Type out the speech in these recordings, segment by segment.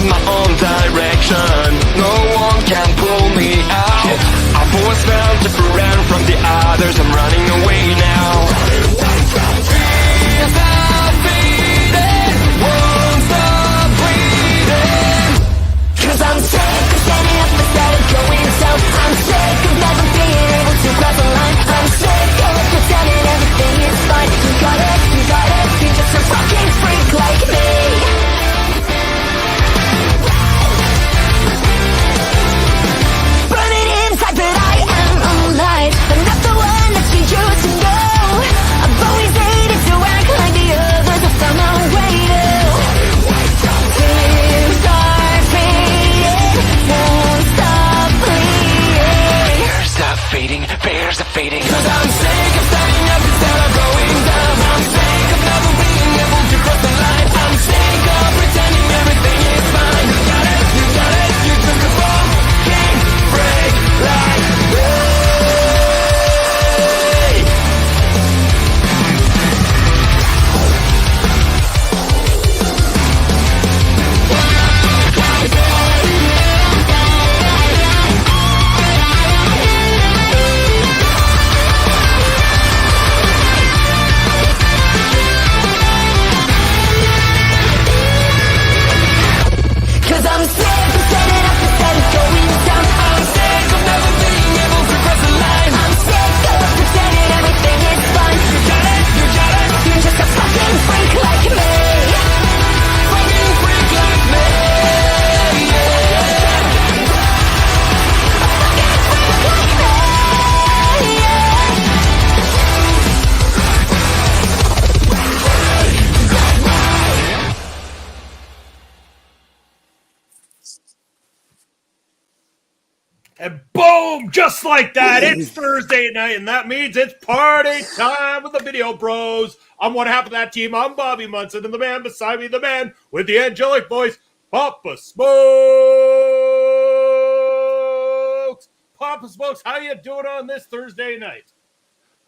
have my own direction. No one can pull me out. I've always felt different from the others. I'm running away now. Fears are fading, won't stop bleeding. 'Cause I'm sick of standing up instead of going south. I'm sick of never being able to cross the line. I'm sick of pretending everything is fine. You got it, you're just a fucking freak like me. Burning inside, but I am alive. I'm not the one that you used to know. I've always hated to act like the others. I found my way to. Fears are fading, won't stop bleeding. Fears are fading. 'Cause I'm sick of standing up instead of going down. I'm sick of never being able to cross the line. I'm sick of pretending everything is fine. You got it, you took a fucking break like me. And boom, just like that, it's Thursday night, and that means it's party time with the Video Bros. I'm one half of that team. I'm Bobby Munson, and the man beside me, the man with the angelic voice, Papa Smokes. Papa Smokes, how you doing on this Thursday night?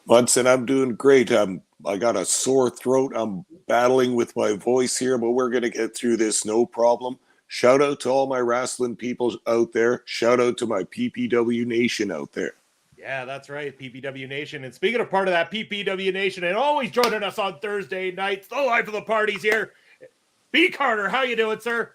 Munson, I'm doing great. I got a sore throat. I'm battling with my voice here, but we're going to get through this no problem. Shout out to all my wrestling people out there. Shout out to my PPW Nation out there. Yeah, that's right, PPW Nation. And speaking of part of that PPW Nation, and always joining us on Thursday nights, the life of the party's here. B. Carter, how you doing, sir?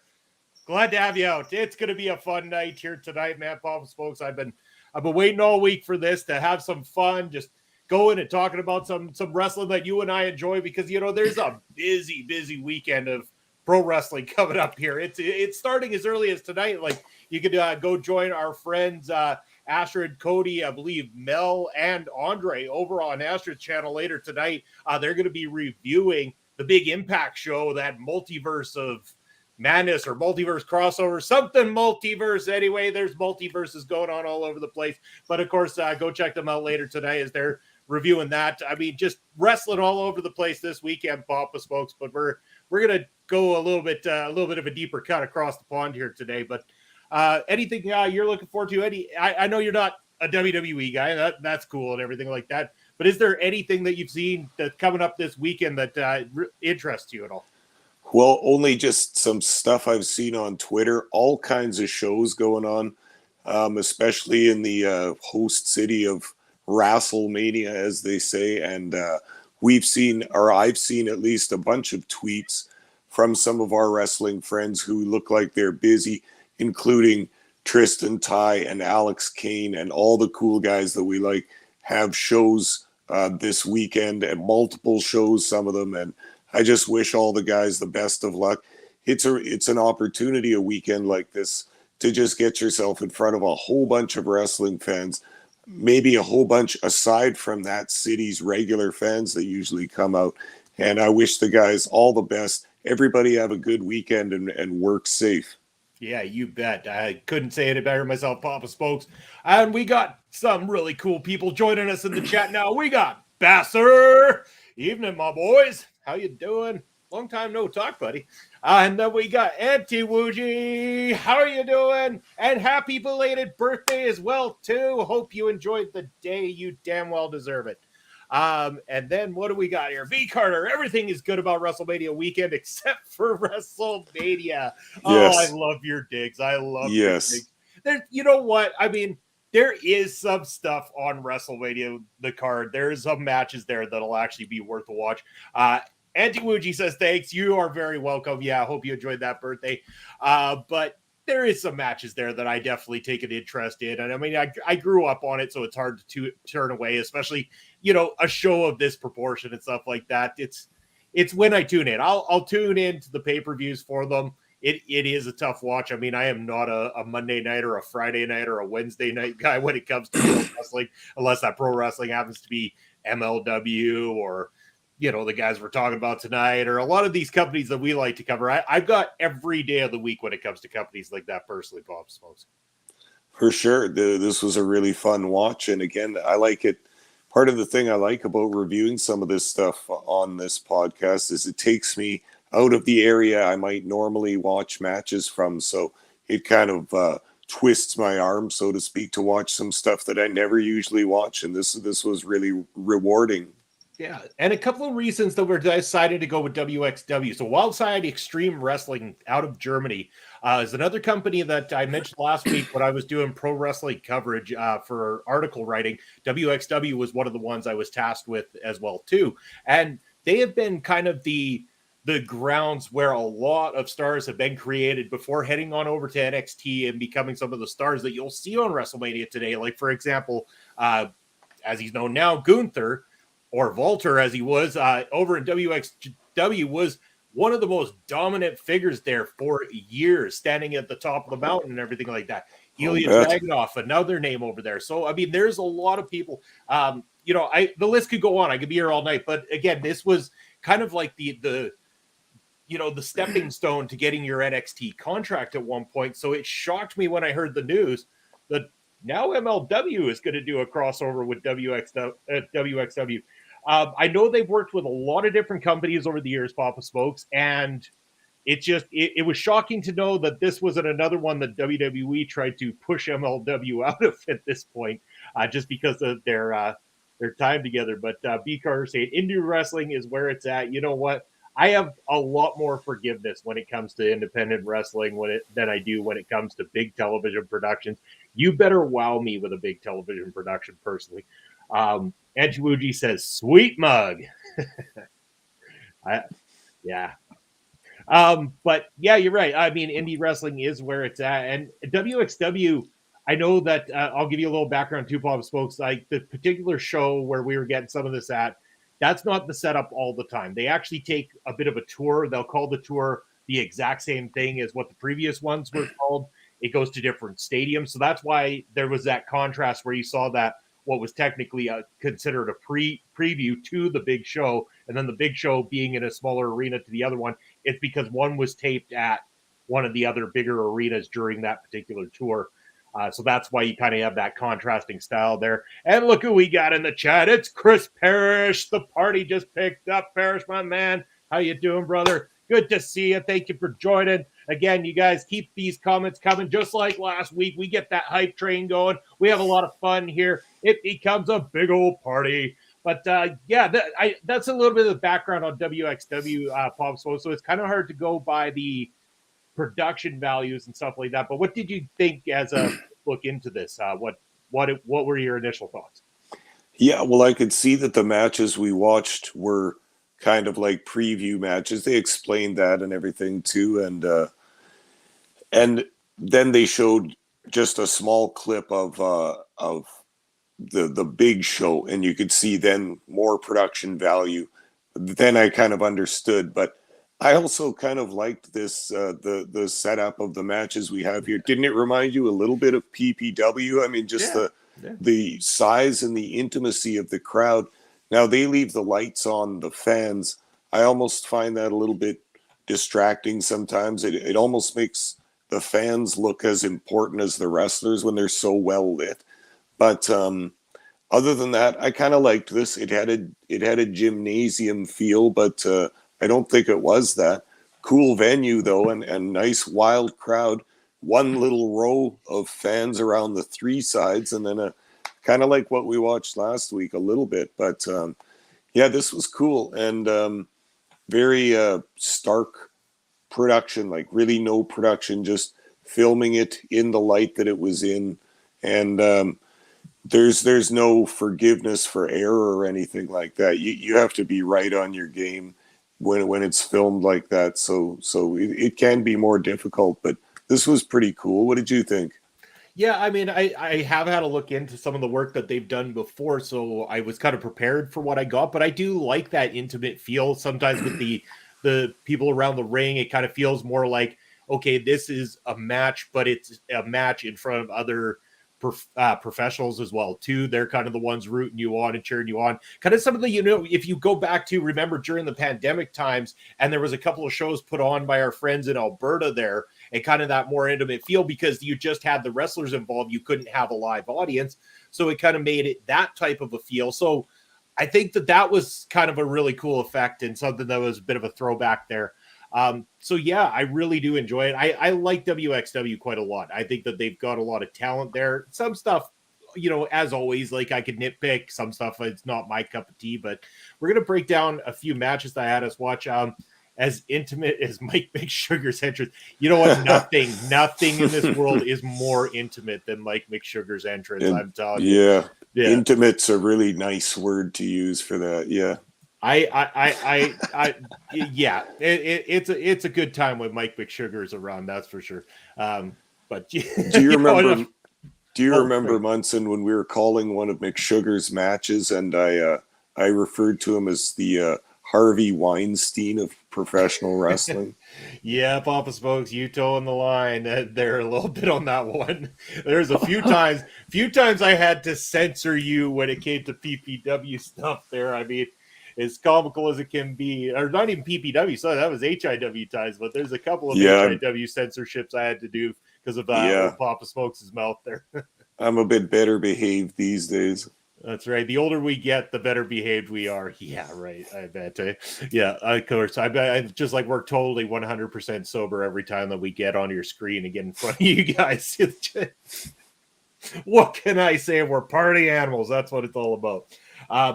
Glad to have you out. It's going to be a fun night here tonight, man. Papa Smokes, I've been waiting all week for this, to have some fun, just going and talking about some wrestling that you and I enjoy, because, you know, there's a busy weekend of pro wrestling coming up here. It's starting as early as tonight. Like, you could go join our friends Astrid, Cody, I believe Mel and Andre over on Astrid's channel later tonight. They're going to be reviewing the big Impact show, that multiverse of madness or multiverse crossover, something multiverse. Anyway, there's multiverses going on all over the place. But of course, go check them out later today as they're reviewing that. I mean, just wrestling all over the place this weekend, Papa Smokes. But we're gonna go a little bit of a deeper cut across the pond here today. But anything you're looking forward to? I know you're not a WWE guy. That's cool and everything like that. But is there anything that you've seen that's coming up this weekend that interests you at all? Well, only just some stuff I've seen on Twitter. All kinds of shows going on, especially in the host city of WrestleMania, as they say. And I've seen at least a bunch of tweets from some of our wrestling friends who look like they're busy, including Tristan Ty and Alex Kane and all the cool guys that we like have shows this weekend, and multiple shows, some of them. And I just wish all the guys the best of luck. It's an opportunity, a weekend like this, to just get yourself in front of a whole bunch of wrestling fans, maybe a whole bunch aside from that city's regular fans that usually come out. And I wish the guys all the best. Everybody have a good weekend and work safe. Yeah, you bet. I couldn't say it better myself, Papa Spokes. And we got some really cool people joining us in the chat now. We got Basser. Evening, my boys. How you doing? Long time no talk, buddy. And then we got Auntie Woogie. How are you doing? And happy belated birthday as well, too. Hope you enjoyed the day. You damn well deserve it. And then what do we got here? B Carter, everything is good about WrestleMania weekend except for WrestleMania. Oh, I Yes. love your digs. I love your Yes. digs. There, you know what? I mean, there is some stuff on WrestleMania, the card. There's some matches there that'll actually be worth a watch. Anti-Wuji says, thanks. You are very welcome. Yeah, I hope you enjoyed that birthday. But there is some matches there that I definitely take an interest in. And I mean, I grew up on it, so it's hard to turn away, especially, you know, a show of this proportion and stuff like that. It's when I tune in. I'll tune in to the pay-per-views for them. It is a tough watch. I mean, I am not a Monday night or a Friday night or a Wednesday night guy when it comes to pro wrestling, unless that pro wrestling happens to be MLW or, you know, the guys we're talking about tonight, or a lot of these companies that we like to cover. I've got every day of the week when it comes to companies like that personally, Bob Smokes. For sure. This was a really fun watch. And again, I like it. Part of the thing I like about reviewing some of this stuff on this podcast is it takes me out of the area I might normally watch matches from. So it kind of twists my arm, so to speak, to watch some stuff that I never usually watch. And this was really rewarding. Yeah, and a couple of reasons that we're decided to go with wXw. So Wildside Extreme Wrestling out of Germany is another company that I mentioned last week when I was doing pro wrestling coverage for article writing. wXw was one of the ones I was tasked with as well too, and they have been kind of the grounds where a lot of stars have been created before heading on over to NXT and becoming some of the stars that you'll see on WrestleMania today. Like, for example, as he's known now, Gunther, or Walter as he was over in wXw, was one of the most dominant figures there for years, standing at the top of the mountain and everything like that. Ilya Dragunov, another name over there. So, I mean, there's a lot of people. You know, the list could go on. I could be here all night. But again, this was kind of like the stepping stone to getting your NXT contract at one point. So it shocked me when I heard the news that now MLW is going to do a crossover with wXw. I know they've worked with a lot of different companies over the years, Papa Smokes, and it was shocking to know that this wasn't another one that WWE tried to push MLW out of at this point, just because of their time together. But B Carter saying indie wrestling is where it's at. You know what? I have a lot more forgiveness when it comes to independent wrestling than I do when it comes to big television productions. You better wow me with a big television production, personally. Edgewoogie says, "Sweet mug." Yeah. But yeah, you're right. I mean, indie wrestling is where it's at, and wXw. I know that I'll give you a little background too, Bob Spokes. Like the particular show where we were getting some of this at, that's not the setup all the time. They actually take a bit of a tour. They'll call the tour the exact same thing as what the previous ones were called. It goes to different stadiums, so that's why there was that contrast where you saw that what was technically considered a preview to the big show, and then the big show being in a smaller arena to the other one. It's because one was taped at one of the other bigger arenas during that particular tour. So that's why you kind of have that contrasting style there. And look who we got in the chat. It's Chris Parrish. The party just picked up. Parrish, my man. How you doing, brother? Good to see you. Thank you for joining. Again, you guys keep these comments coming. Just like last week, we get that hype train going. We have a lot of fun here. It becomes a big old party. But that's a little bit of the background on wXw, Pop. So it's kind of hard to go by the production values and stuff like that. But what did you think as a look into this? What were your initial thoughts? Yeah, well, I could see that the matches we watched were kind of like preview matches. They explained that and everything too, and then they showed just a small clip of the big show, and you could see then more production value. Then I kind of understood, but I also kind of liked this the setup of the matches we have here. Didn't it remind you a little bit of PPW? I mean, just the size and the intimacy of the crowd. Now they leave the lights on the fans. I almost find that a little bit distracting sometimes. It almost makes the fans look as important as the wrestlers when they're so well lit. But other than that, I kind of liked this. It had a gymnasium feel, but I don't think it was that. Cool venue though, and nice wild crowd. One little row of fans around the three sides, and then a kind of like what we watched last week a little bit. But yeah, this was cool and very stark production, like really no production, just filming it in the light that it was in. And there's no forgiveness for error or anything like that. You have to be right on your game when it's filmed like that. So it can be more difficult, but this was pretty cool. What did you think? Yeah, I mean, I have had a look into some of the work that they've done before, so I was kind of prepared for what I got, but I do like that intimate feel sometimes with the people around the ring. It kind of feels more like, okay, this is a match, but it's a match in front of other professionals as well too. They're kind of the ones rooting you on and cheering you on. Kind of some of the, if you go back to, remember during the pandemic times, and there was a couple of shows put on by our friends in Alberta there, and kind of that more intimate feel because you just had the wrestlers involved. You couldn't have a live audience. So it kind of made it that type of a feel. So I think that was kind of a really cool effect and something that was a bit of a throwback there. So yeah, I really do enjoy it. I like wXw quite a lot. I think that they've got a lot of talent there. Some stuff, as always, like I could nitpick some stuff. It's not my cup of tea, but we're going to break down a few matches that I had us watch. As intimate as Mike Big Sugar's entrance. You know what? Nothing in this world is more intimate than Mike McSugar's entrance. I'm telling you. Yeah. Intimate's a really nice word to use for that. Yeah. Yeah, it's a good time when Mike McSugar's around. That's for sure. But do you remember? Do you Oh, remember, right. Munson, when we were calling one of McSugar's matches, and I referred to him as the Harvey Weinstein of professional wrestling? Yeah, Papa Smokes, you toeing the line. They're a little bit on that one. There's a few times I had to censor you when it came to PPW stuff there. I mean, as comical as it can be, or not even PPW, so that was HIW ties, but there's a couple of HIW censorships I had to do because of old Papa Smokes' mouth there. I'm a bit better behaved these days. That's right. The older we get, the better behaved we are. Yeah, right. I bet. Yeah, of course. I bet. I just like we're totally 100% sober every time that we get on your screen and get in front of you guys. What can I say? We're party animals. That's what it's all about.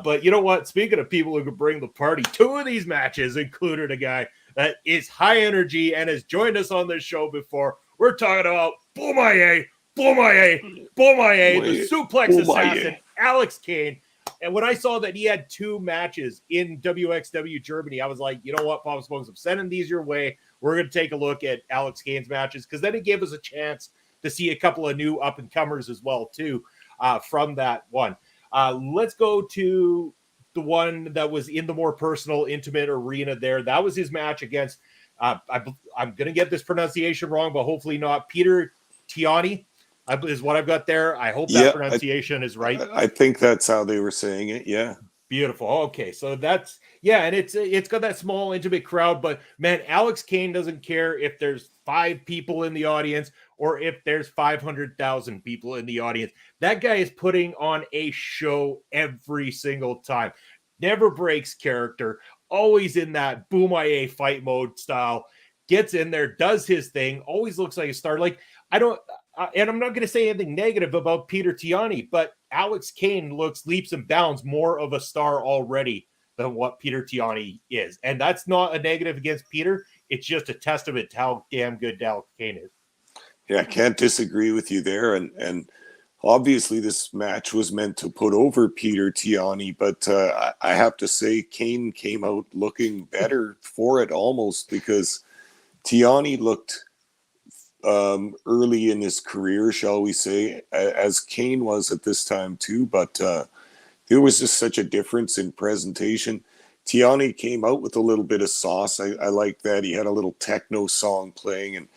But you know what? Speaking of people who could bring the party, two of these matches included a guy that is high energy and has joined us on this show before. We're talking about Bomaye, the suplex assassin, Alex Kane. And when I saw that he had two matches in wXw Germany, I was like, you know what, Papa Smokes, I'm sending these your way. We're going to take a look at Alex Kane's matches because then it gave us a chance to see a couple of new up-and-comers as well, too, from that one. Let's go to the one that was in the more personal, intimate arena there. That was his match against, I'm going to get this pronunciation wrong, but hopefully not, Peter Tiani. Is what I've got there. I hope that pronunciation is right. I think that's how they were saying it. Yeah. Beautiful. Okay. So that's, and it's got that small, intimate crowd, but man, Alex Kane doesn't care if there's 5 people in the audience or if there's 500,000 people in the audience. That guy is putting on a show every single time. Never breaks character. Always in that Boom-I-A fight mode style. Gets in there, does his thing. Always looks like a star. Like, and I'm not going to say anything negative about Peter Tiani, but Alex Kane looks leaps and bounds more of a star already than what Peter Tiani is. And that's not a negative against Peter. It's just a testament to how damn good Alex Kane is. Yeah, I can't disagree with you there. And obviously this match was meant to put over Peter Tiani, but I have to say Kane came out looking better for it almost because Tiani looked early in his career, shall we say, as Kane was at this time too, but there was just such a difference in presentation. Tiani came out with a little bit of sauce. I like that. He had a little techno song playing and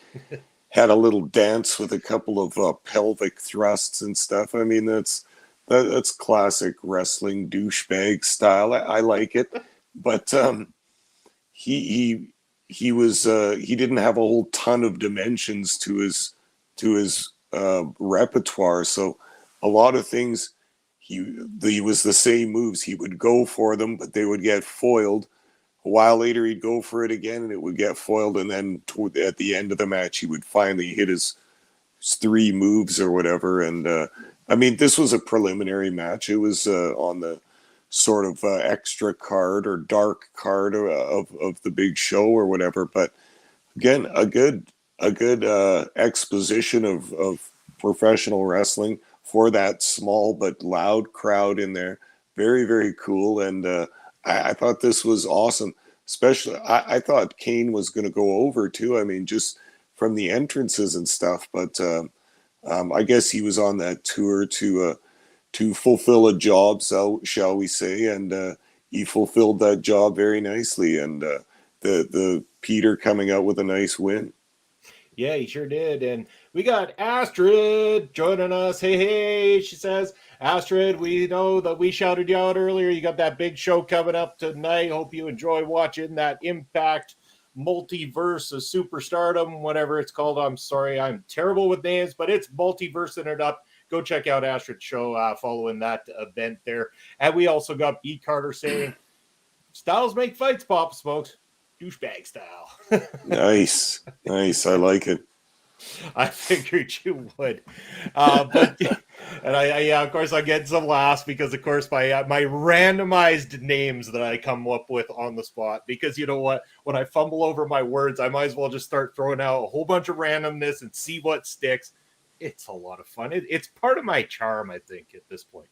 had a little dance with a couple of pelvic thrusts and stuff. I mean, that's classic wrestling douchebag style. I like it, but he didn't have a whole ton of dimensions to his repertoire. So a lot of things he was the same moves. He would go for them, but they would get foiled. A while later, he'd go for it again, and it would get foiled. And then at the end of the match, he would finally hit his 3 moves or whatever. And I mean, this was a preliminary match. It was on the sort of extra card or dark card of the big show or whatever. But again, a good exposition of professional wrestling for that small but loud crowd in there. Very, very cool. And I thought this was awesome. Especially, I thought Kane was going to go over too. I mean, just from the entrances and stuff. But I guess he was on that tour to fulfill a job, so shall we say, and he fulfilled that job very nicely. And the Peter coming out with a nice win. Yeah, he sure did. And we got Astrid joining us. Hey, she says, Astrid, we know that we shouted you out earlier. You got that big show coming up tonight. Hope you enjoy watching that Impact Multiverse of Superstardom, whatever it's called. I'm sorry, I'm terrible with names, but it's multiversing it up. Go check out Astrid's show following that event there. And we also got B. Carter saying, styles make fights, Pop Smokes. Douchebag style. Nice. I like it. I figured you would. But and I of course, I'm getting some laughs because, of course, my randomized names that I come up with on the spot. Because you know what? When I fumble over my words, I might as well just start throwing out a whole bunch of randomness and see what sticks. It's a lot of fun. It's part of my charm, I think, at this point.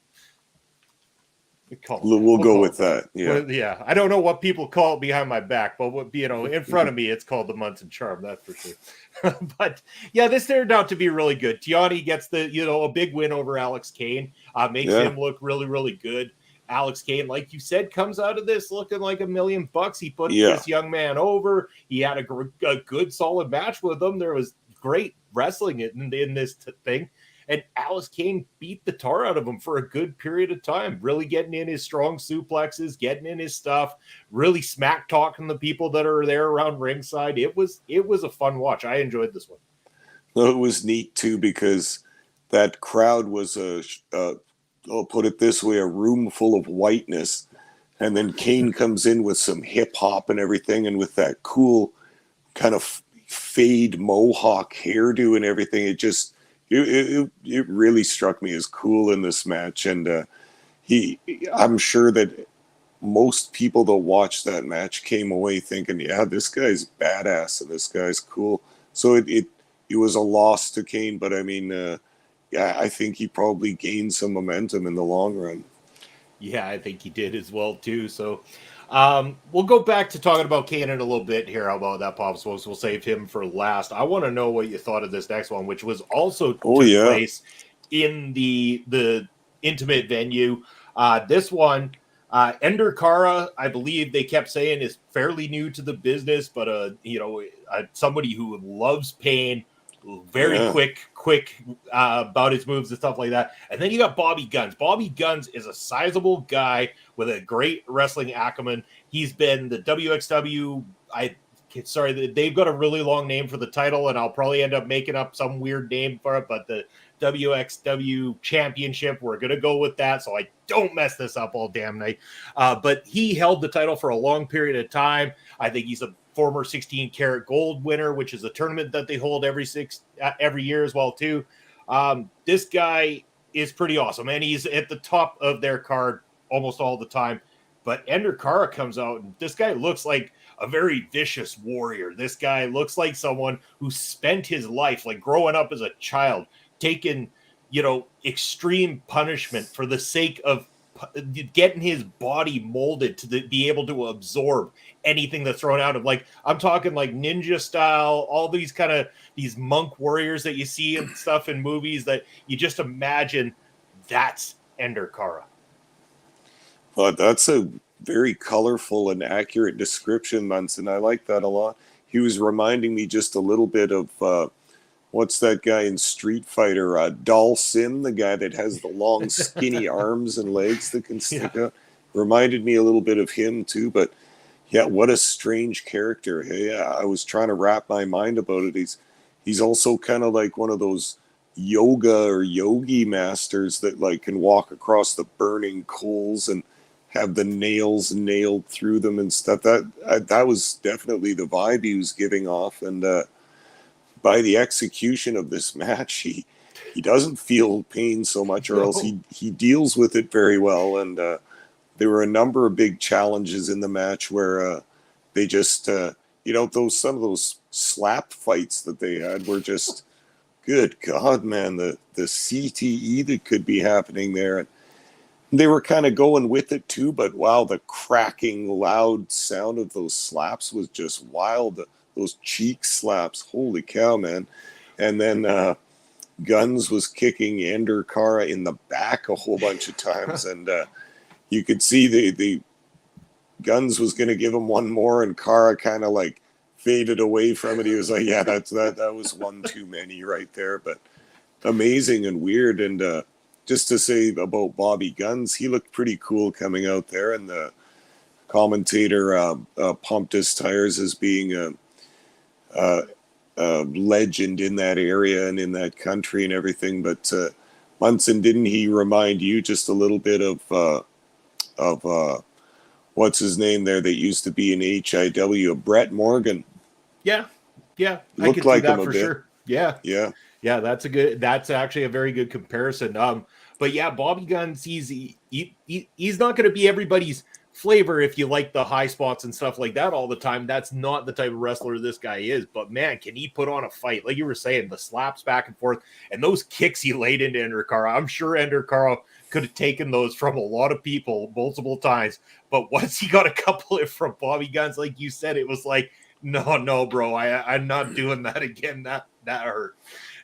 We'll go with that. Yeah. Well, yeah. I don't know what people call it behind my back, but what, in front of me, it's called the Munson Charm. That's for sure. But yeah, this turned out to be really good. Tiani gets a big win over Alex Kane. Makes him look really, really good. Alex Kane, like you said, comes out of this looking like $1 million. He put this young man over. He had a good, solid match with him. There was great wrestling in this thing. And Alex Kane beat the tar out of him for a good period of time, really getting in his strong suplexes, getting in his stuff, really smack talking the people that are there around ringside. It was a fun watch. I enjoyed this one. Well, it was neat too because that crowd was I'll put it this way, a room full of whiteness, and then Kane comes in with some hip hop and everything, and with that cool kind of fade mohawk hairdo and everything. It really struck me as cool in this match. And I'm sure that most people that watched that match came away thinking, yeah, this guy's badass and this guy's cool. So it was a loss to Kane, but I mean, I think he probably gained some momentum in the long run. Yeah, I think he did as well too. So we'll go back to talking about Kane in a little bit here. How about that, Pop Smokes? We'll save him for last. I want to know what you thought of this next one, which was also took place in the intimate venue. This one, Ender Kara, I believe they kept saying, is fairly new to the business, but somebody who loves pain, very quick about his moves and stuff like that. And then you got Bobby Guns. Bobby Guns is a sizable guy with a great wrestling acumen. He's been the wXw. They've got a really long name for the title, and I'll probably end up making up some weird name for it, but the wXw Championship, we're going to go with that, so I don't mess this up all damn night. But he held the title for a long period of time. I think he's a former 16 karat gold winner, which is a tournament that they hold every year as well too. This guy is pretty awesome, and he's at the top of their card almost all the time. But Ender Kara comes out, and this guy looks like a very vicious warrior. This guy looks like someone who spent his life, like growing up as a child, taking extreme punishment for the sake of getting his body molded to be able to absorb anything that's thrown out of. Like, I'm talking like ninja style, all these kind of these monk warriors that you see and stuff in movies that you just imagine. That's Ender Kara. Well, that's a very colorful and accurate description, Munson. I like that a lot. He was reminding me just a little bit of what's that guy in Street Fighter? Dal Sim, the guy that has the long, skinny arms and legs that can stick out. Reminded me a little bit of him, too. But, yeah, what a strange character. Hey, I was trying to wrap my mind about it. He's also kind of like one of those yoga or yogi masters that, like, can walk across the burning coals and have the nails nailed through them and stuff. That was definitely the vibe he was giving off. And by the execution of this match, he doesn't feel pain so much, or else he deals with it very well. And there were a number of big challenges in the match where they just, some of those slap fights that they had were just, good God, man, the CTE that could be happening there. And they were kind of going with it too, but wow, the cracking, loud sound of those slaps was just wild. Those cheek slaps, holy cow, man. And then Guns was kicking Ender Kara in the back a whole bunch of times, and you could see the Guns was going to give him one more, and Kara kind of like faded away from it. He was like, yeah, that was one too many right there. But amazing and weird. And just to say about Bobby Guns, he looked pretty cool coming out there, and the commentator pumped his tires as being a legend in that area and in that country and everything. But Munson, didn't he remind you just a little bit of what's his name there that used to be in HIW, Brett Morgan? Yeah, I Looked could like see that him a for bit. sure. Yeah. That's actually a very good comparison. But yeah, Bobby Guns, he's not going to be everybody's flavor if you like the high spots and stuff like that all the time. That's not the type of wrestler this guy is. But man, can he put on a fight? Like you were saying, the slaps back and forth and those kicks he laid into Ender Kara. I'm sure Ender Kara could have taken those from a lot of people multiple times. But once he got a couple from Bobby Guns, like you said, it was like, no, bro, I'm not doing that again. That hurt.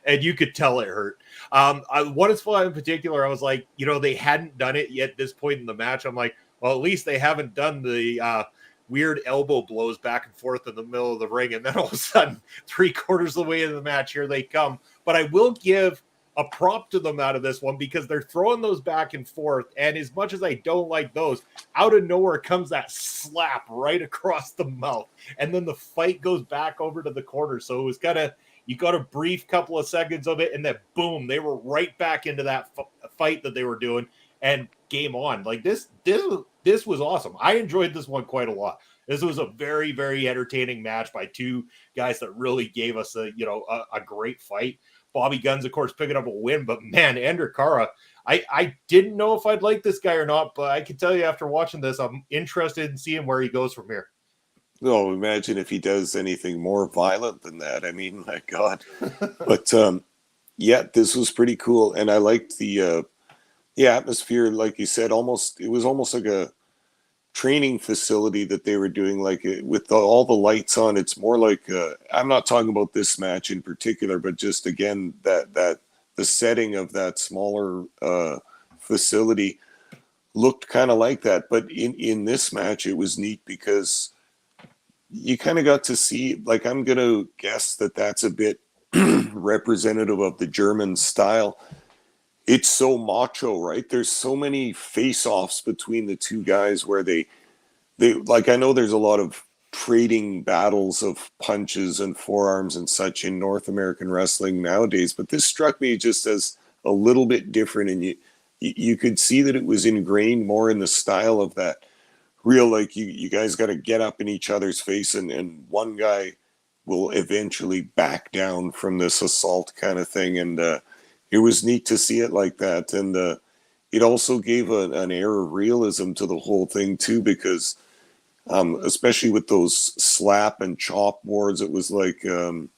And you could tell it hurt. One is in particular, I was like, they hadn't done it yet at this point in the match. I'm like, well, at least they haven't done the weird elbow blows back and forth in the middle of the ring. And then all of a sudden, 3/4 of the way into the match, here they come. But I will give a prop to them out of this one because they're throwing those back and forth. And as much as I don't like those, out of nowhere comes that slap right across the mouth. And then the fight goes back over to the corner. So it was you got a brief couple of seconds of it, and then boom, they were right back into that fight that they were doing, and game on. Like this was awesome. I enjoyed this one quite a lot. This was a very, very entertaining match by two guys that really gave us a great fight. Bobby Guns, of course, picking up a win, but man, Ender Kara, I didn't know if I'd like this guy or not, but I can tell you after watching this, I'm interested in seeing where he goes from here. Oh, imagine if he does anything more violent than that. I mean, my God. But yeah, this was pretty cool, and I liked the atmosphere. Like you said, it was almost like a training facility that they were doing, like with all the lights on. It's more like I'm not talking about this match in particular, but just again that the setting of that smaller facility looked kind of like that. But in this match, it was neat because you kind of got to see, like, I'm going to guess that that's a bit representative of the German style. It's so macho, right? There's so many face-offs between the two guys where they like, I know there's a lot of trading battles of punches and forearms and such in North American wrestling nowadays, but this struck me just as a little bit different, and you could see that it was ingrained more in the style of that real, like, you guys got to get up in each other's face, and one guy will eventually back down from this assault kind of thing. And it was neat to see it like that. And it also gave an air of realism to the whole thing too, because especially with those slap and chop wars, it was like kind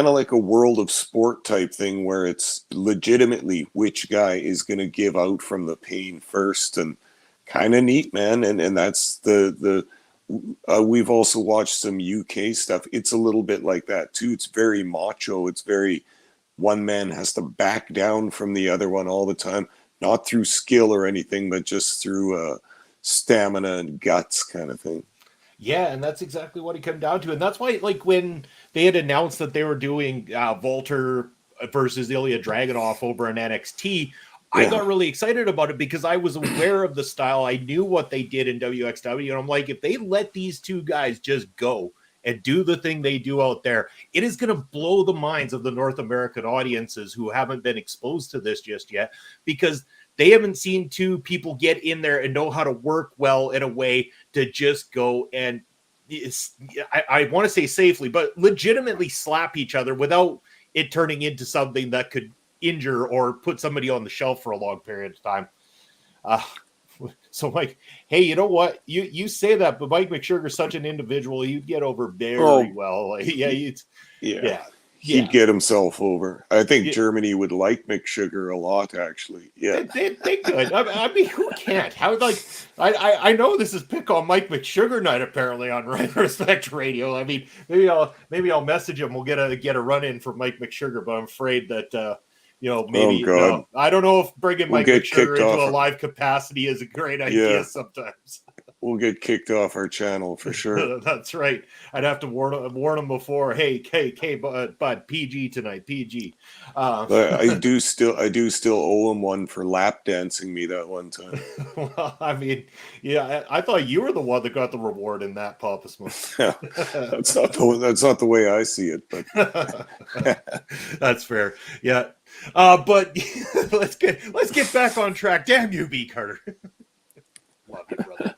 of like a World of Sport type thing where it's legitimately which guy is going to give out from the pain first. And kind of neat, man. And that's the we've also watched some UK stuff. It's a little bit like that too. It's very macho. It's very, one man has to back down from the other one all the time, not through skill or anything, but just through stamina and guts kind of thing. Yeah, and that's exactly what it came down to. And that's why, like, when they had announced that they were doing Volter versus Ilya Dragunov over in NXT, I got really excited about it because I was aware of the style. I knew what they did in wXw. And I'm like, if they let these two guys just go and do the thing they do out there, it is going to blow the minds of the North American audiences who haven't been exposed to this just yet, because they haven't seen two people get in there and know how to work well in a way to just go and I want to say safely, but legitimately slap each other without it turning into something that could injure or put somebody on the shelf for a long period of time. So Mike, hey, you know what? You say that, but Mike McSugar's such an individual, you'd get over very well. Like, Yeah. Yeah. He'd get himself over. I think Yeah. Germany would like McSugar a lot, actually. Yeah. They could. I mean, who can't? How like I know this is pick on Mike McSugar night apparently on Respect Radio. I mean, maybe I'll message him. We'll get a run in for Mike McSugar, but I'm afraid that Oh maybe God. no. I don't know if bringing We'll Mike get McSugar kicked into off. a live capacity is a great idea Yeah. sometimes. We'll get kicked off our channel for sure. That's right. I'd have to warn him before. Hey, bud, PG tonight, PG. But I do still owe him one for lap dancing me that one time. Well, I mean, yeah, I thought you were the one that got the reward in that, Papa Smoke. That's not the way I see it, but That's fair. Yeah. But let's get back on track. Damn you, B Carter. Love you, brother.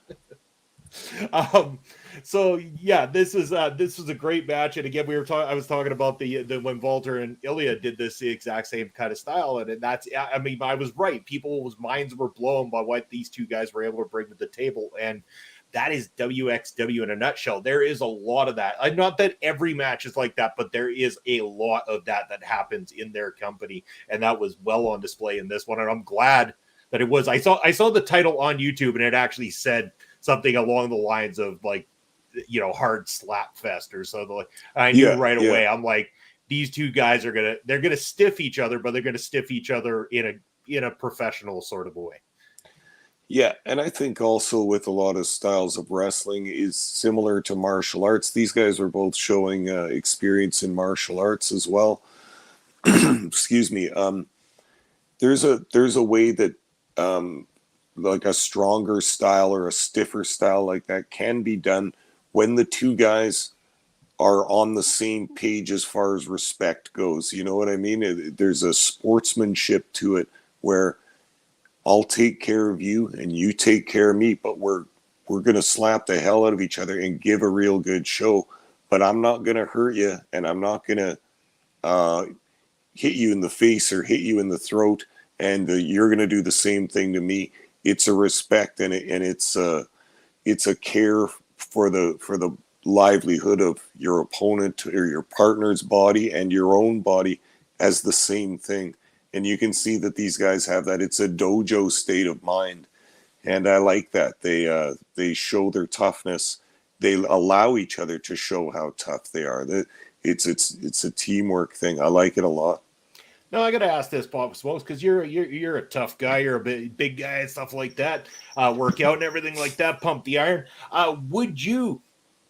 So yeah, this was a great match, and again, I was talking about the when Walter and Ilya did this the exact same kind of style, and that's, I mean, I was right. People's minds were blown by what these two guys were able to bring to the table, and that is wXw in a nutshell. There is a lot of that. Not that every match is like that, but there is a lot of that happens in their company, and that was well on display in this one, and I'm glad that it was. I saw the title on YouTube, and it actually said something along the lines of like, hard slap fest or something. I knew right away. I'm like, these two guys they're gonna stiff each other, but they're gonna stiff each other in a professional sort of a way. yeah, and I think also with a lot of styles of wrestling is similar to martial arts. These guys are both showing experience in martial arts as well. Excuse me. There's a way that like a stronger style or a stiffer style like that can be done when the two guys are on the same page as far as respect goes. You know what I mean? There's a sportsmanship to it where I'll take care of you and you take care of me, but we're going to slap the hell out of each other and give a real good show. But I'm not going to hurt you, and I'm not going to hit you in the face or hit you in the throat, and you're going to do the same thing to me. It's a respect, and it's a care for the livelihood of your opponent or your partner's body and your own body as the same thing. And you can see that these guys have that. It's a dojo state of mind, and I like that. They show their toughness. They allow each other to show how tough they are. It's a teamwork thing. I like it a lot. No, I got to ask this, Papa Smokes, because you're a tough guy. You're a big guy and stuff like that. Work out and everything like that. Pump the iron. Would you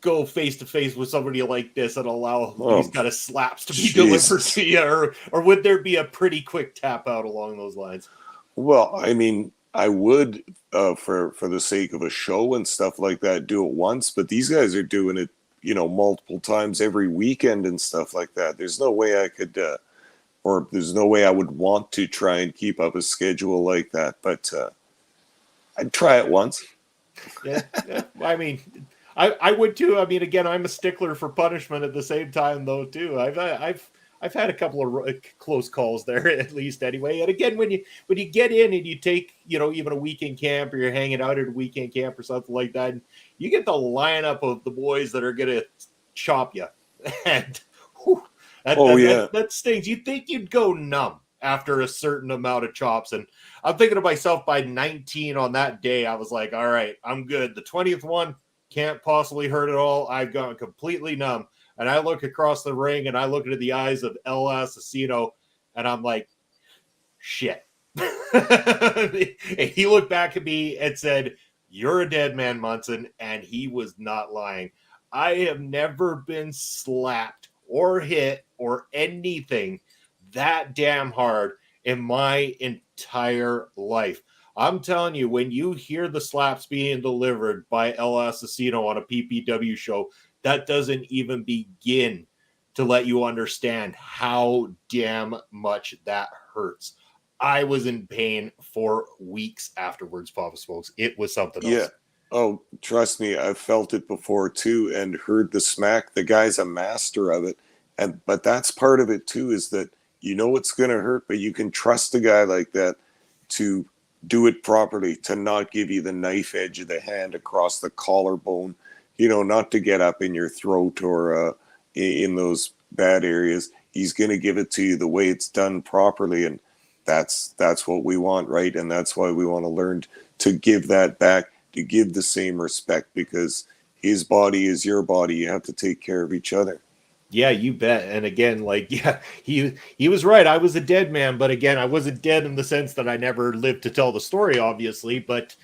go face to face with somebody like this and allow these kind of slaps to be delivered to you, or would there be a pretty quick tap out along those lines? Well, I mean, I would for the sake of a show and stuff like that do it once, but these guys are doing it, multiple times every weekend and stuff like that. There's no way I could. Or there's no way I would want to try and keep up a schedule like that, but I'd try it once. Yeah. I mean, I would too. I mean, again, I'm a stickler for punishment at the same time, though. Too, I've had a couple of close calls there, at least anyway. And again, when you get in and you take, even a weekend camp, or you're hanging out at a weekend camp or something like that, and you get the lineup of the boys that are gonna chop you, and whew, that stings. You'd think you'd go numb after a certain amount of chops. And I'm thinking to myself, by 19 on that day, I was like, all right, I'm good. The 20th one can't possibly hurt at all. I've gone completely numb. And I look across the ring and I look into the eyes of El Asesino, and I'm like, shit. And he looked back at me and said, "You're a dead man, Munson." And he was not lying. I have never been slapped or hit or anything that damn hard in my entire life. I'm telling you, when you hear the slaps being delivered by El Asesino on a PPW show, that doesn't even begin to let you understand how damn much that hurts. I was in pain for weeks afterwards, Papa Smokes. It was something else. Oh, trust me, I've felt it before too and heard the smack. The guy's a master of it. And but that's part of it too, is that you know it's gonna hurt, but you can trust a guy like that to do it properly, to not give you the knife edge of the hand across the collarbone, not to get up in your throat or in those bad areas. He's gonna give it to you the way it's done properly, and that's what we want, right? And that's why we want to learn to give that back, to give the same respect, because his body is your body. You have to take care of each other. Yeah, you bet. And again, like, yeah, he was right. I was a dead man, but again, I wasn't dead in the sense that I never lived to tell the story, obviously, but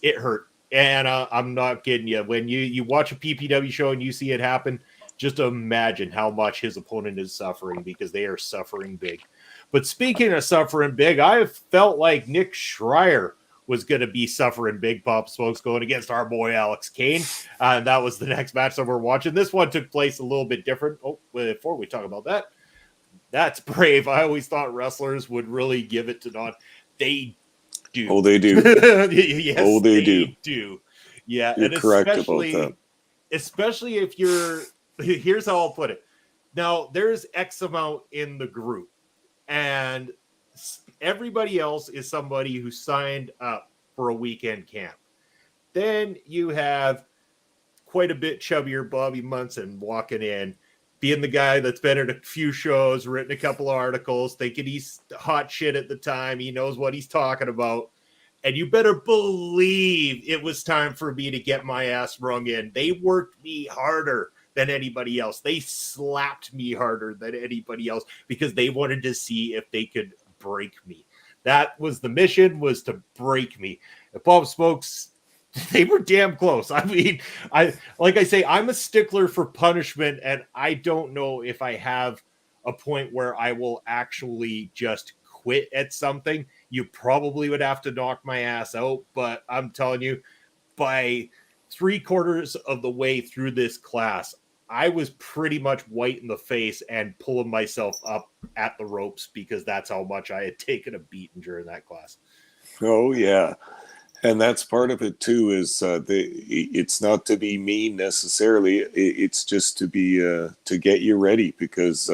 it hurt. And I'm not kidding you. When you watch a PPW show and you see it happen, just imagine how much his opponent is suffering, because they are suffering big. But speaking of suffering big, I felt like Nick Schreier was going to be suffering big, Pop Smokes, going against our boy Alex Kane. And that was the next match that we're watching. This one took place a little bit different. Oh, before we talk about that, that's brave. I always thought wrestlers would really give it to Don. They do. Oh, they do. Yes, oh, they do. Yeah, You're and correct about that. Especially if you're, here's how I'll put it. Now, there's X amount in the group, and everybody else is somebody who signed up for a weekend camp. Then you have quite a bit chubbier Bobby Munson walking in, being the guy that's been at a few shows, written a couple of articles, thinking he's hot shit at the time. He knows what he's talking about. And you better believe it was time for me to get my ass rung in. They worked me harder than anybody else. They slapped me harder than anybody else because they wanted to see if they could break me. That was the mission, was to break me. If Bob Smokes, they were damn close. I mean, like I say, I'm a stickler for punishment, and I don't know if I have a point where I will actually just quit at something. You probably would have to knock my ass out, but I'm telling you, by 3/4 of the way through this class, I was pretty much white in the face and pulling myself up at the ropes, because that's how much I had taken a beating during that class. Oh, yeah. And that's part of it too, is it's not to be mean necessarily. It's just to be to get you ready, because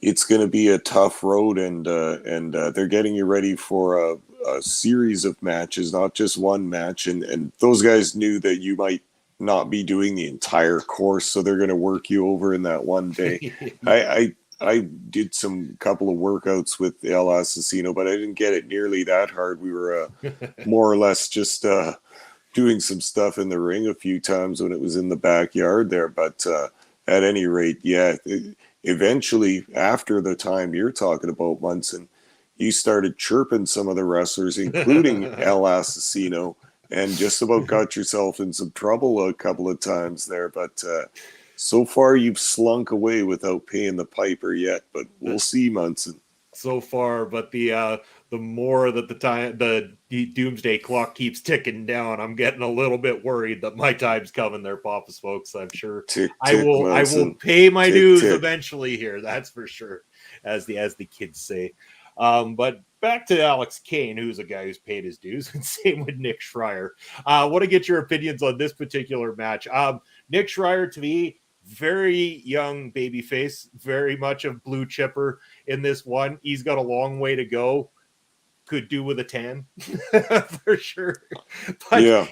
it's going to be a tough road, and they're getting you ready for a series of matches, not just one match. And those guys knew that you might not be doing the entire course, so they're going to work you over in that one day. I did some couple of workouts with El Asesino, but I didn't get it nearly that hard. We were more or less just doing some stuff in the ring a few times when it was in the backyard there. But at any rate, yeah, eventually, after the time you're talking about, Munson, you started chirping some of the wrestlers, including El Asesino, and just about got yourself in some trouble a couple of times there. But so far, you've slunk away without paying the piper yet, but we'll see, Munson. So far, but the more that the doomsday clock keeps ticking down, I'm getting a little bit worried that my time's coming there, Papa Smokes. I'm sure Tick, I will Munson. pay my Tick, dues tick. eventually here. That's for sure, as the kids say. But back to Alex Kane, who's a guy who's paid his dues, and same with Nick Schreier. I want to get your opinions on this particular match. Nick Schreier, to me, very young babyface, very much a blue chipper in this one. He's got a long way to go. Could do with a tan for sure. But Yeah.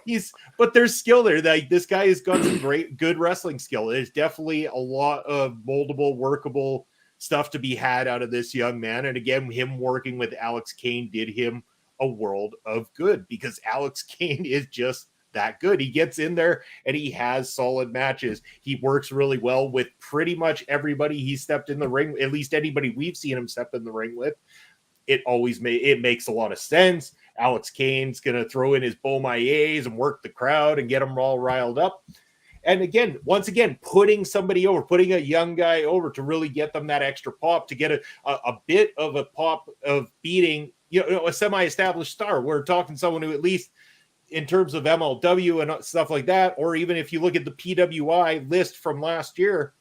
but there's skill there. Like, this guy has got some good wrestling skill. There's definitely a lot of moldable, workable stuff to be had out of this young man. And again, him working with Alex Kane did him a world of good, because Alex Kane is just that good. He gets in there and he has solid matches. He works really well with pretty much everybody he stepped in the ring, at least anybody we've seen him step in the ring with. It makes a lot of sense. Alex Kane's going to throw in his Beaumaillers and work the crowd and get them all riled up. And again, once again, putting somebody over, putting a young guy over to really get them that extra pop, to get a bit of a pop of beating, a semi-established star. We're talking someone who, at least in terms of MLW and stuff like that, or even if you look at the PWI list from last year,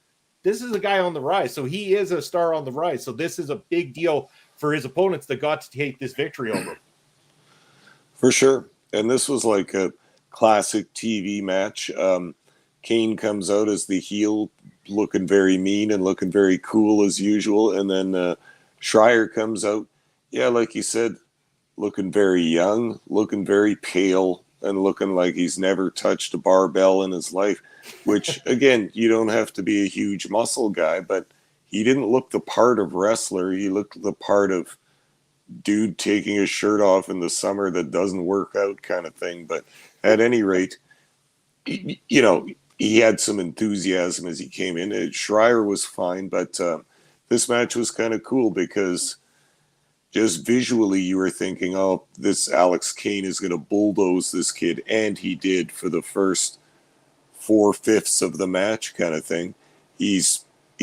this is a guy on the rise. So he is a star on the rise. So this is a big deal for his opponents that got to take this victory over. For sure. And this was like classic TV match. Kane comes out as the heel, looking very mean and looking very cool as usual. And then Schreier comes out, yeah, like you said, looking very young, looking very pale, and looking like he's never touched a barbell in his life, which, again, you don't have to be a huge muscle guy, but he didn't look the part of wrestler. He looked the part of dude taking his shirt off in the summer that doesn't work out kind of thing. But at any rate, you know, he had some enthusiasm as he came in. Schreier was fine, but this match was kind of cool because just visually you were thinking, oh, this Alex Kane is going to bulldoze this kid. And he did for the first 4/5 of the match kind of thing. He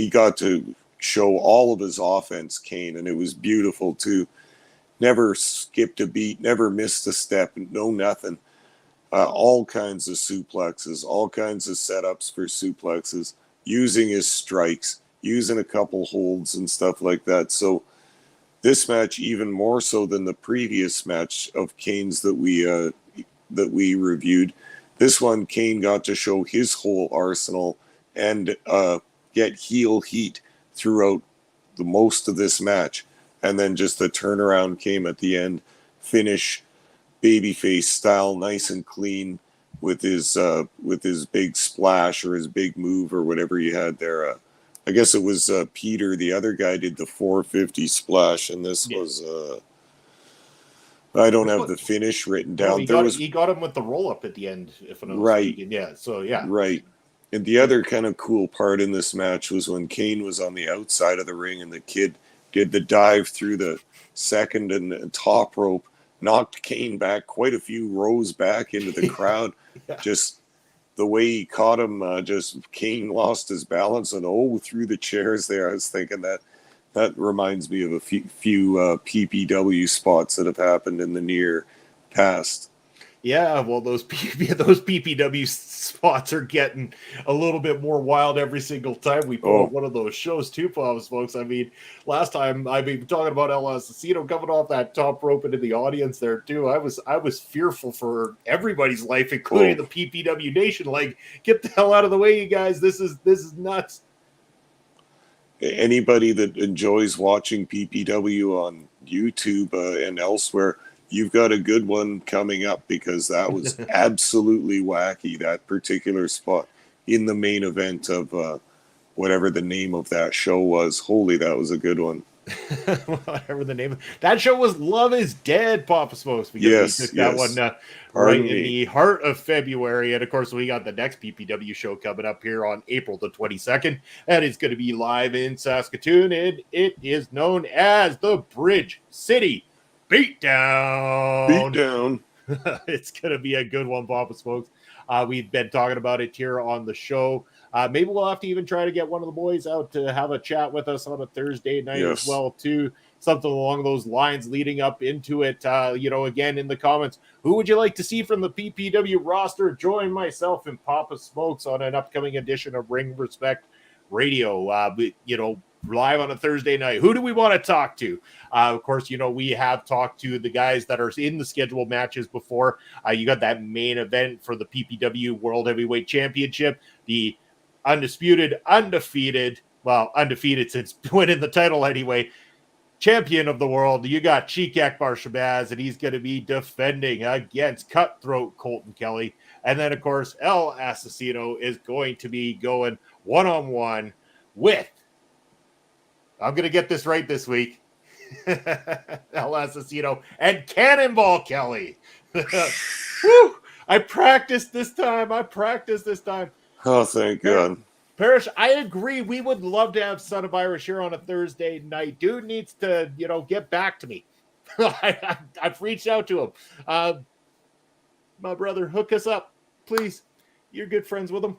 got to show all of his offense, Kane, and it was beautiful too. Never skipped a beat, never missed a step, no nothing. All kinds of suplexes, all kinds of setups for suplexes, using his strikes, using a couple holds and stuff like that. So this match, even more so than the previous match of Kane's that we reviewed, this one Kane got to show his whole arsenal and get heel heat throughout the most of this match. And then just the turnaround came at the end, finish babyface style, nice and clean with his big splash or his big move or whatever he had there. I guess it was Peter, the other guy, did the 450 splash, and this was I don't have the finish written down. He got him with the roll up at the end, if I'm not mistaken. Yeah, so yeah, right. And the other kind of cool part in this match was when Kane was on the outside of the ring and the kid did the dive through the second and top rope, knocked Kane back quite a few rows back into the crowd. Yeah. Just the way he caught him, just Kane lost his balance and through the chairs there. I was thinking that reminds me of a few PPW spots that have happened in the near past. Yeah, well, those PPW spots are getting a little bit more wild every single time we put on one of those shows too, folks. I mean, last time, talking about El Asesino coming off that top rope into the audience there too. I was fearful for everybody's life, including the PPW Nation. Like, get the hell out of the way, you guys. This is nuts. Anybody that enjoys watching PPW on YouTube and elsewhere, you've got a good one coming up because that was absolutely wacky, that particular spot in the main event of whatever the name of that show was. Holy, that was a good one. Whatever the name of that show was, Love is Dead, Papa Smokes, because we took that one right in the heart of February. And of course, we got the next PPW show coming up here on April the 22nd. That is going to be live in Saskatoon, and it is known as the Bridge City Beatdown. It's going to be a good one, Papa Smokes. We've been talking about it here on the show. Maybe we'll have to even try to get one of the boys out to have a chat with us on a Thursday night as well, too. Something along those lines leading up into it. Again, in the comments, who would you like to see from the PPW roster? Join myself and Papa Smokes on an upcoming edition of Ring Respect Radio. Live on a Thursday night. Who do we want to talk to? Of course, we have talked to the guys that are in the scheduled matches before. You got that main event for the PPW World Heavyweight Championship, the undefeated since winning the title anyway, champion of the world. You got Cheek Akbar Shabazz, and he's going to be defending against Cutthroat Colton Kelly. And then, of course, El Asesino is going to be going one-on-one with, I'm going to get this right this week, El Asesino and Cannonball Kelly. Woo! I practiced this time. Oh, thank God. Parrish, I agree. We would love to have Son of Irish here on a Thursday night. Dude needs to, get back to me. I've reached out to him. My brother, hook us up, please. You're good friends with him.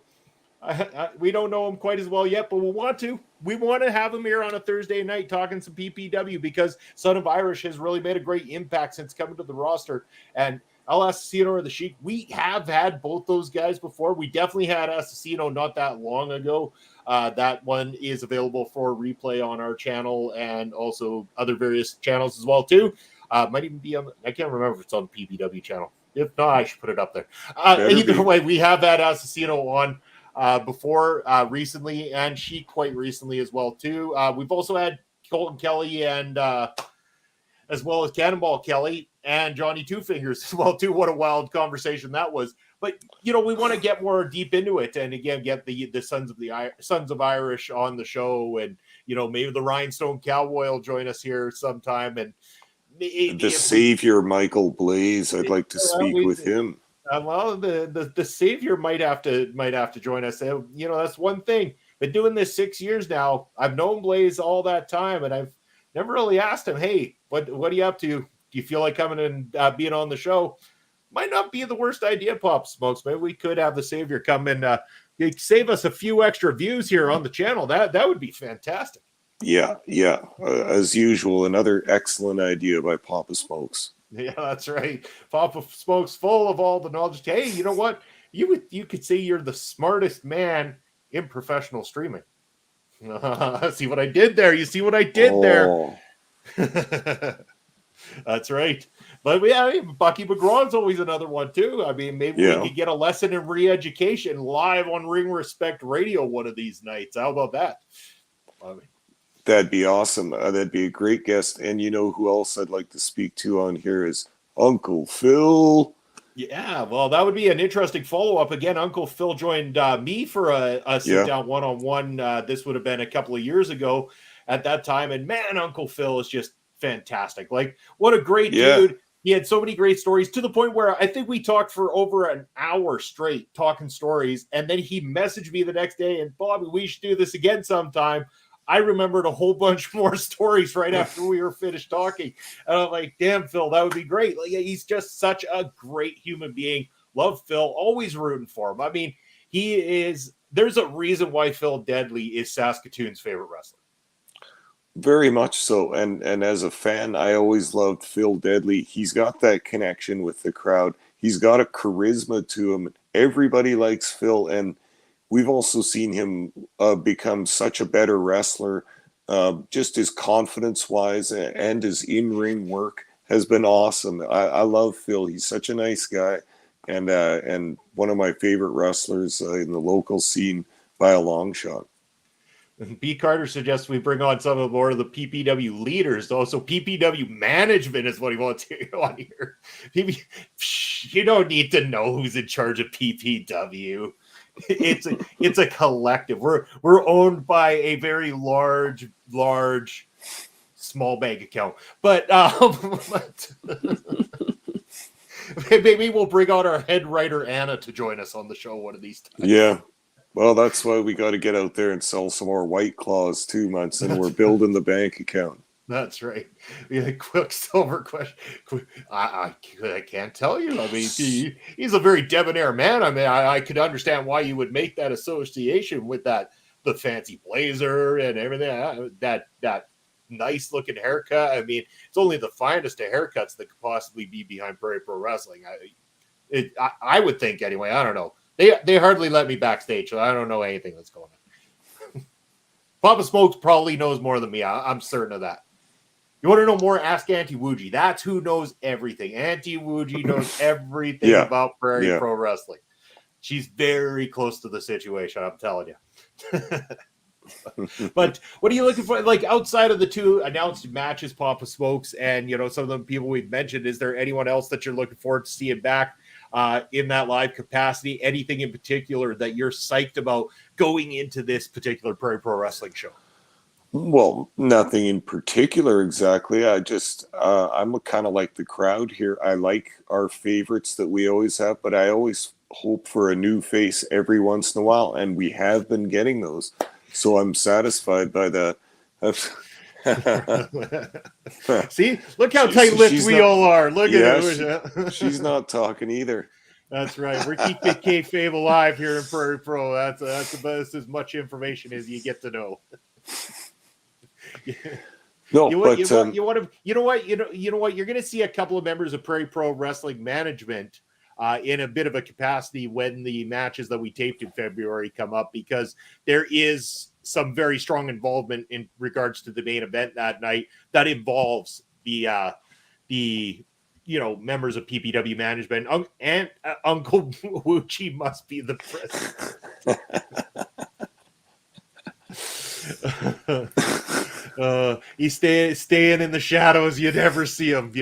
We don't know him quite as well yet, but we want to. We want to have him here on a Thursday night talking some PPW because Son of Irish has really made a great impact since coming to the roster. And El Asesino or the Sheik, we have had both those guys before. We definitely had Asesino not that long ago. That one is available for replay on our channel and also other various channels as well too. Might even be on, I can't remember if it's on the PPW channel. If not, I should put it up there. Better Either be. way, we have had Assassino on before recently, and she quite recently as well too. We've also had Colton Kelly and as well as Cannonball Kelly and Johnny Two Fingers as well too. What a wild conversation that was. But we want to get more deep into it, and again, get the Sons of Irish on the show, and maybe the Rhinestone Cowboy will join us here sometime, and The Savior Michael Blaze. I'd like to speak with him. Well, the Savior might have to join us. That's one thing. Been doing this 6 years now. I've known Blaze all that time, and I've never really asked him, "Hey, what are you up to? Do you feel like coming and being on the show?" Might not be the worst idea, Pop Smokes. Maybe we could have the Savior come and save us a few extra views here on the channel. That would be fantastic. Yeah. As usual, another excellent idea by Papa Smokes. Yeah, that's right. Papa Smokes, full of all the knowledge. Hey, you know what? You could say you're the smartest man in professional streaming. See what I did there? You see what I did there? That's right. But yeah, Bucky McGraw's always another one too. I mean, maybe we could get a lesson in re-education live on Ring Respect Radio one of these nights. How about that? That'd be awesome. That'd be a great guest. And you know who else I'd like to speak to on here is Uncle Phil. Yeah, well, that would be an interesting follow-up. Again, Uncle Phil joined me for a sit-down one-on-one. This would have been a couple of years ago at that time. And man, Uncle Phil is just fantastic. Like, what a great dude. He had so many great stories to the point where I think we talked for over an hour straight talking stories. And then he messaged me the next day and, Bobby, we should do this again sometime. I remembered a whole bunch more stories right after we were finished talking. And I'm like, damn, Phil, that would be great. Like, he's just such a great human being. Love Phil, always rooting for him. I mean, there's a reason why Phil Deadly is Saskatoon's favorite wrestler. Very much so. And as a fan, I always loved Phil Deadly. He's got that connection with the crowd. He's got a charisma to him. Everybody likes Phil. And we've also seen him become such a better wrestler. Just his confidence-wise and his in-ring work has been awesome. I love Phil. He's such a nice guy. And one of my favorite wrestlers in the local scene by a long shot. B. Carter suggests we bring on some of more of the PPW leaders. Also, PPW management is what he wants on here. You don't need to know who's in charge of PPW. It's a collective. We're owned by a very large small bank account. But maybe we'll bring on our head writer Anna to join us on the show one of these times. Yeah. Well, that's why we got to get out there and sell some more White Claws too, Munson. We're building the bank account. That's right. Yeah, Quicksilver question. I can't tell you. I mean, he's a very debonair man. I mean, I could understand why you would make that association with the fancy blazer and everything. That nice looking haircut. I mean, it's only the finest of haircuts that could possibly be behind Prairie Pro Wrestling. I would think anyway. I don't know. They hardly let me backstage, so I don't know anything that's going on. Papa Smokes probably knows more than me. I'm certain of that. You want to know more? Ask Auntie Woogie. That's who knows everything. Auntie Woogie knows everything about Prairie Pro Wrestling. She's very close to the situation, I'm telling you. But what are you looking for? Like, outside of the two announced matches, Papa Smokes, and some of the people we've mentioned, is there anyone else that you're looking forward to seeing back in that live capacity? Anything in particular that you're psyched about going into this particular Prairie Pro Wrestling show? Well, nothing in particular exactly. I just, I'm kind of like the crowd here. I like our favorites that we always have, but I always hope for a new face every once in a while, and we have been getting those. So I'm satisfied by that. See, look how tight-lipped we all are. Look at it. She's not talking either. That's right. We're keeping kayfabe alive here in Prairie Pro. That's about as much information as you get to know. No, you know what? You're going to see a couple of members of Prairie Pro Wrestling management in a bit of a capacity when the matches that we taped in February come up, because there is some very strong involvement in regards to the main event that night that involves the members of PPW management, and Uncle Wuchi must be the president. He's staying in the shadows. You never see him.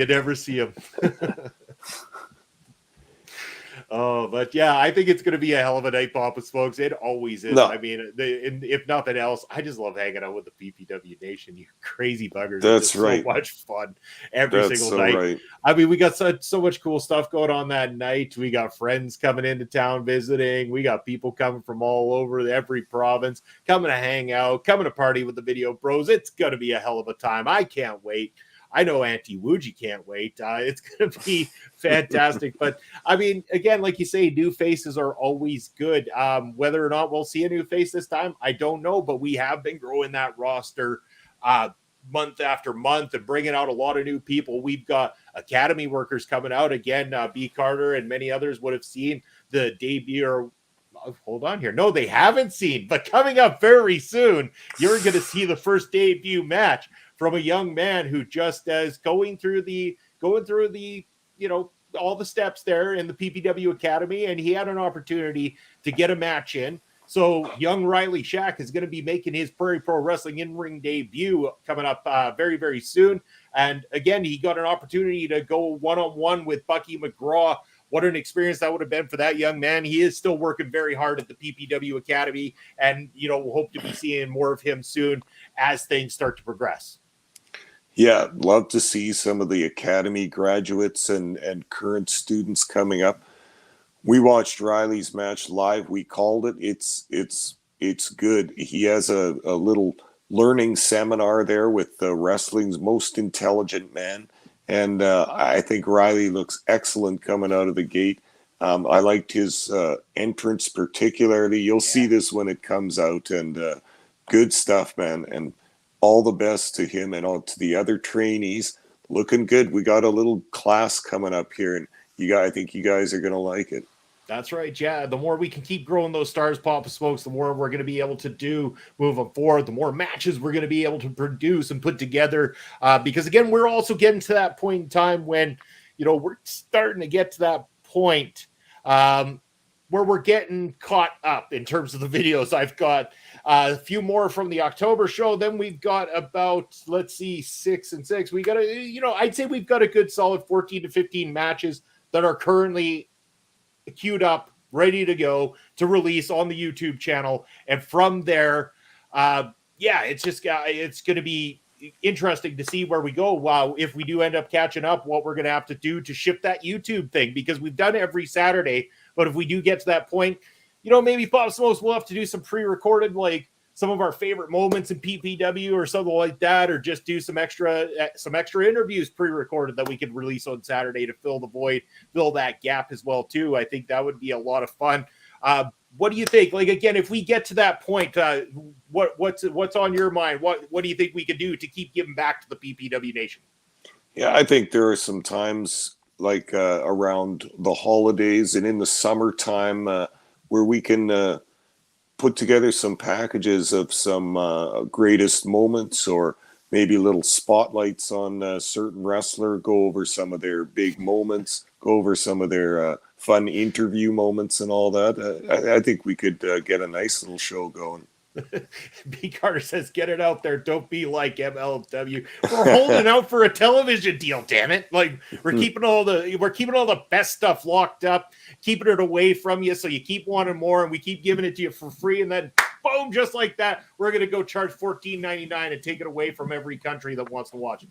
Oh, but yeah, I think it's going to be a hell of a night, Papa Smokes. It always is. No. I mean, if nothing else, I just love hanging out with the PPW Nation. You crazy buggers. That's right. So much fun every single so night. Right. I mean, we got so much cool stuff going on that night. We got friends coming into town visiting. We got people coming from all over every province coming to hang out, coming to party with the Video Bros. It's going to be a hell of a time. I can't wait. I know Auntie Wuji can't wait. It's going to be fantastic. But, I mean, again, like you say, new faces are always good. Whether or not we'll see a new face this time, I don't know. But we have been growing that roster month after month and bringing out a lot of new people. We've got Academy workers coming out. Again, B. Carter and many others would have seen the debut or hold on here. No, they haven't seen, but coming up very soon, you're going to see the first debut match from a young man who just is going through the all the steps there in the PPW Academy, and he had an opportunity to get a match in. So young Riley Shack is going to be making his Prairie Pro Wrestling in-ring debut coming up very, very soon. And again, he got an opportunity to go one-on-one with Bucky McGraw. What an experience that would have been for that young man. He is still working very hard at the PPW Academy, and we'll hope to be seeing more of him soon as things start to progress. Yeah, love to see some of the Academy graduates and current students coming up. We watched Riley's match live. We called it. It's good. He has a little learning seminar there with wrestling's most intelligent man. And I think Riley looks excellent coming out of the gate. I liked his entrance particularly. You'll see this when it comes out. And good stuff, man. And all the best to him and all to the other trainees. Looking good. We got a little class coming up here. And I think you guys are going to like it. That's right. Yeah. The more we can keep growing those stars, Papa Smokes, the more we're going to be able to do moving forward, the more matches we're going to be able to produce and put together. Because again, we're also getting to that point in time when, we're starting to get to that point where we're getting caught up in terms of the videos. I've got a few more from the October show. Then we've got about, 6 and 6. We got I'd say we've got a good solid 14 to 15 matches that are currently queued up, ready to go to release on the YouTube channel. And from there, it's going to be interesting to see where we go. Wow, if we do end up catching up, what we're going to have to do to ship that YouTube thing, because we've done it every Saturday. But if we do get to that point, maybe Pop Smokes will have to do some pre-recorded, like some of our favorite moments in PPW or something like that, or just do some extra interviews pre-recorded that we could release on Saturday to fill the void, fill that gap as well too. I think that would be a lot of fun. What do you think? Like, again, if we get to that point, what's on your mind? What do you think we could do to keep giving back to the PPW Nation? Yeah, I think there are some times like around the holidays and in the summertime where we can put together some packages of some greatest moments, or maybe little spotlights on a certain wrestler, go over some of their big moments, go over some of their fun interview moments and all that. I think we could get a nice little show going. B. Carter says, get it out there. Don't be like MLW. We're holding out for a television deal, damn it. Like, we're keeping all the best stuff locked up, keeping it away from you so you keep wanting more, and we keep giving it to you for free, and then boom, just like that, we're going to go charge $14.99 and take it away from every country that wants to watch it.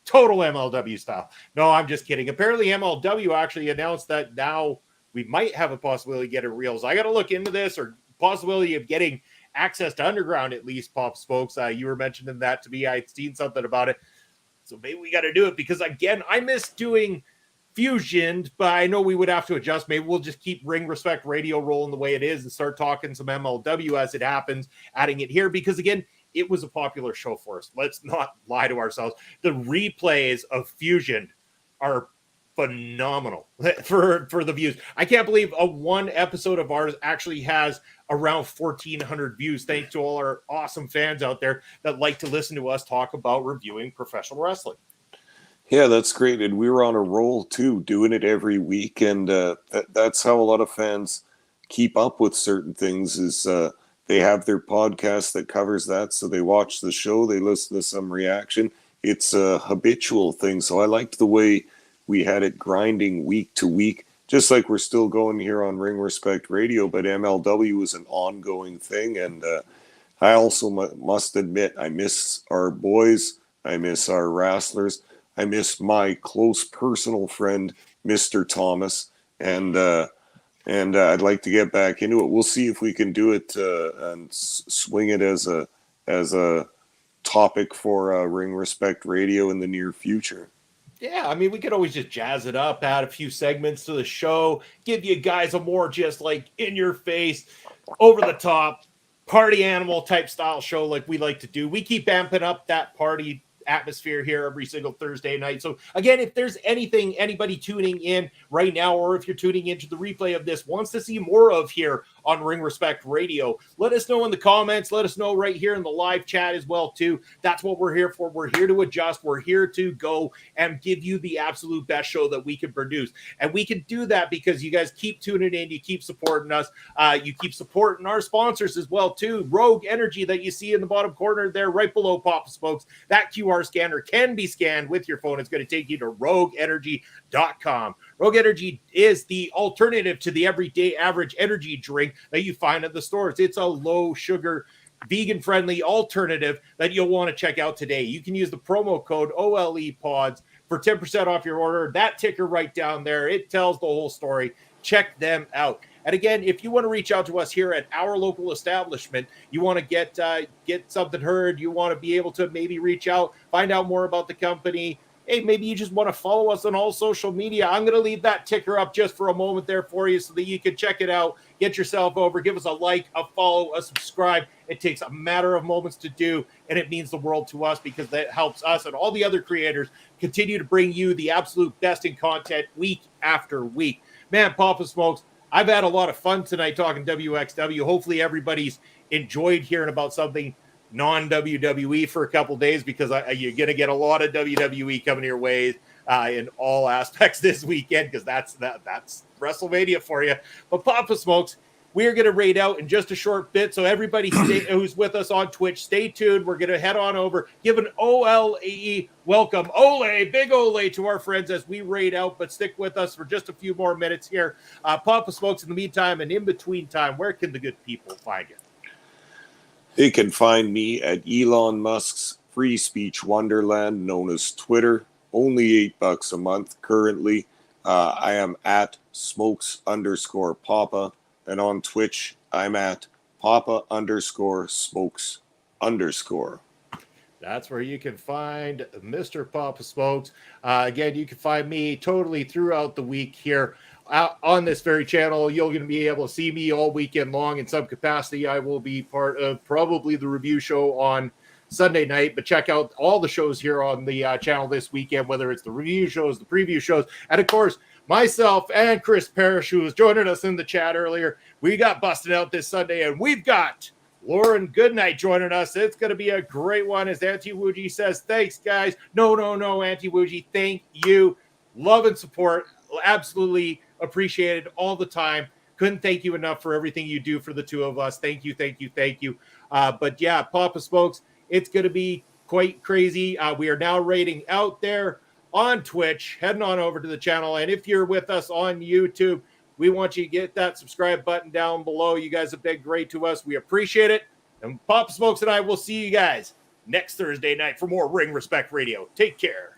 Total MLW style. No, I'm just kidding. Apparently MLW actually announced that now we might have a possibility of getting reels. I got to look into this, or possibility of getting access to Underground, at least, Pop Smokes. You were mentioning that to me. I'd seen something about it. So maybe we got to do it, because, again, I miss doing Fusion, but I know we would have to adjust. Maybe we'll just keep Ring Respect Radio rolling the way it is and start talking some MLW as it happens, adding it here, because, again, it was a popular show for us. Let's not lie to ourselves. The replays of Fusion are phenomenal for the views. I can't believe one episode of ours actually has around 1,400 views, thanks to all our awesome fans out there that like to listen to us talk about reviewing professional wrestling. Yeah, that's great. And we were on a roll too, doing it every week. And that's how a lot of fans keep up with certain things is they have their podcast that covers that. So they watch the show, they listen to some reaction. It's a habitual thing. So I liked the way we had it grinding week to week, just like we're still going here on Ring Respect Radio, but MLW is an ongoing thing. And I also must admit, I miss our boys. I miss our wrestlers. I miss my close personal friend, Mr. Thomas, and I'd like to get back into it. We'll see if we can do it and swing it as a topic for Ring Respect Radio in the near future. Yeah, I mean, we could always just jazz it up, add a few segments to the show, give you guys a more just like in your face, over the top, party animal type style show like we like to do. We keep amping up that party atmosphere here every single Thursday night. So again, if there's anybody tuning in right now, or if you're tuning into the replay of this, wants to see more of here on Ring Respect Radio, let us know in the comments. Let us know right here in the live chat as well too. That's what we're here for. We're here to adjust. We're here to go and give you the absolute best show that we can produce. And we can do that because you guys keep tuning in. You keep supporting us. You keep supporting our sponsors as well too. Rogue Energy that you see in the bottom corner there, right below Papa Smokes. That QR scanner can be scanned with your phone. It's going to take you to rogueenergy.com. Rogue Energy is the alternative to the everyday average energy drink that you find at the stores. It's a low sugar, vegan-friendly alternative that you'll want to check out today. You can use the promo code OLEPODS for 10% off your order. That ticker right down there, it tells the whole story. Check them out. And again, if you want to reach out to us here at our local establishment, you want to get something heard, you want to be able to maybe reach out, find out more about the company. Hey, maybe you just want to follow us on all social media. I'm going to leave that ticker up just for a moment there for you so that you can check it out, get yourself over, give us a like, a follow, a subscribe. It takes a matter of moments to do, and it means the world to us because that helps us and all the other creators continue to bring you the absolute best in content week after week. Man, Papa Smokes, I've had a lot of fun tonight talking wXw. Hopefully everybody's enjoyed hearing about something non-WWE for a couple days because you're going to get a lot of WWE coming your way in all aspects this weekend because that's WrestleMania for you. But Papa Smokes, we're going to raid out in just a short bit. So everybody who's with us on Twitch, stay tuned. We're going to head on over, give an OLE welcome, big Ole to our friends as we raid out, but stick with us for just a few more minutes here. Papa Smokes, in the meantime and in between time, where can the good people find you? They can find me at Elon Musk's free speech wonderland known as Twitter. Only $8 a month currently. I am at smokes_papa. And on Twitch, I'm at papa_smokes_. That's where you can find Mr. Papa Smokes. Again, you can find me totally throughout the week here on this very channel. You're going to be able to see me all weekend long in some capacity. I will be part of probably the review show on Sunday night, but check out all the shows here on the channel this weekend, whether it's the review shows, the preview shows, and of course, myself and Chris Parrish, who was joining us in the chat earlier. We got busted out this Sunday, and we've got Lauren Goodnight joining us. It's going to be a great one, as Auntie Woogie says. Thanks, guys. No, Auntie Woogie. Thank you. Love and support. Absolutely appreciated all the time. Couldn't thank you enough for everything you do for the two of us. Thank you. But yeah, Papa Smokes, it's going to be quite crazy. We are now rating out there on Twitch, heading on over to the channel. And if you're with us on YouTube, we want you to get that subscribe button down below. You guys have been great to us. We appreciate it. And Papa Smokes and I will see you guys next Thursday night for more Ring Respect Radio. Take care.